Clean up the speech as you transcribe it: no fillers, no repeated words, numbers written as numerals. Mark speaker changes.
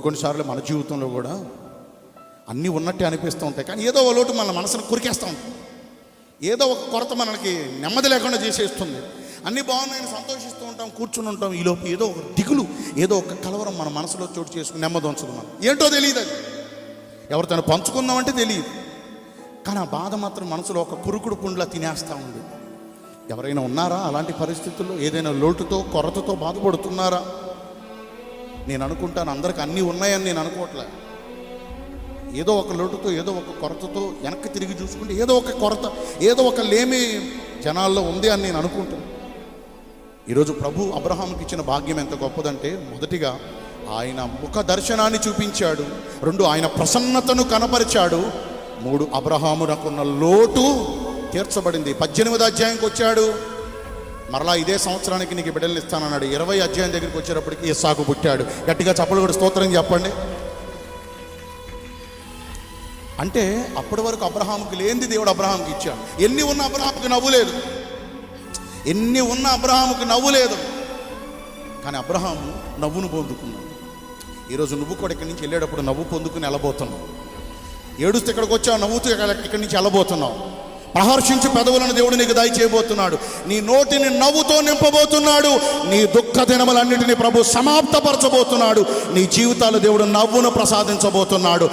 Speaker 1: కొన్నిసార్లు మన జీవితంలో కూడా అన్నీ ఉన్నట్టే అనిపిస్తూ ఉంటాయి, కానీ ఏదో ఒక లోటు మన మనసును కురికేస్తూ ఉంటుంది. ఏదో ఒక కొరత మనకి నెమ్మది లేకుండా చేసేస్తుంది. అన్నీ బాగున్నాయని సంతోషిస్తూ ఉంటాం, కూర్చుని ఉంటాం. ఈలోపు ఏదో ఒక దిగులు, ఏదో ఒక కలవరం మన మనసులో చోటు చేసుకుని నెమ్మది ఉంచదు. మనం ఏంటో తెలియదు, అది ఎవరితో పంచుకుందామంటే తెలియదు, కానీ ఆ బాధ మాత్రం మనసులో ఒక పురుకుడు పుండ్లా తినేస్తూ ఉంది. ఎవరైనా ఉన్నారా అలాంటి పరిస్థితుల్లో? ఏదైనా లోటుతో కొరతతో బాధపడుతున్నారా? నేను అనుకుంటాను అందరికి అన్నీ ఉన్నాయని నేను అనుకోవట్లే. ఏదో ఒక లోటుతో, ఏదో ఒక కొరతతో వెనక్కి తిరిగి చూసుకుంటే ఏదో ఒక కొరత, ఏదో ఒక లేమి జనాల్లో ఉంది అని నేను అనుకుంటాను. ఈరోజు ప్రభు అబ్రహాముకి ఇచ్చిన భాగ్యం ఎంత గొప్పదంటే, మొదటిగా ఆయన ముఖ దర్శనాన్ని చూపించాడు, 2 ఆయన ప్రసన్నతను కనపరిచాడు, 3 అబ్రహామునకున్న లోటు తీర్చబడింది. 18వ అధ్యాయంకి వచ్చాడు, మరలా ఇదే సంవత్సరానికి నీకు బిడ్డలు ఇస్తానన్నాడు. 20వ అధ్యాయం దగ్గరికి వచ్చేటప్పటికి ఇస్సాకు పుట్టాడు. గట్టిగా చప్పలు కూడా స్తోత్రం చెప్పండి. అంటే అప్పటి వరకు అబ్రహాముకి లేనిది దేవుడు అబ్రహాముకి ఇచ్చాడు. ఎన్ని ఉన్న అబ్రహాముకి నవ్వులేదు, ఎన్ని ఉన్న అబ్రహాముకి నవ్వులేదు, కానీ అబ్రహాము నవ్వును పొందుకున్నాడు. ఈరోజు నువ్వు కూడా ఇక్కడి నుంచి వెళ్ళేటప్పుడు నవ్వు పొందుకుని వెళ్ళబోతున్నావు. ఏడుస్తూ ఇక్కడికి వచ్చావు, నవ్వుతూ ఇక్కడి నుంచి వెళ్ళబోతున్నావు. ప్రహర్షించి పెదవులను దేవుడు నీకు దయచేయబోతున్నాడు. నీ నోటిని నవ్వుతో నింపబోతున్నాడు. నీ దుఃఖ దినములన్నిటినీ ప్రభు సమాప్తపరచబోతున్నాడు. నీ జీవితాలు దేవుడు నవ్వును ప్రసాదించబోతున్నాడు.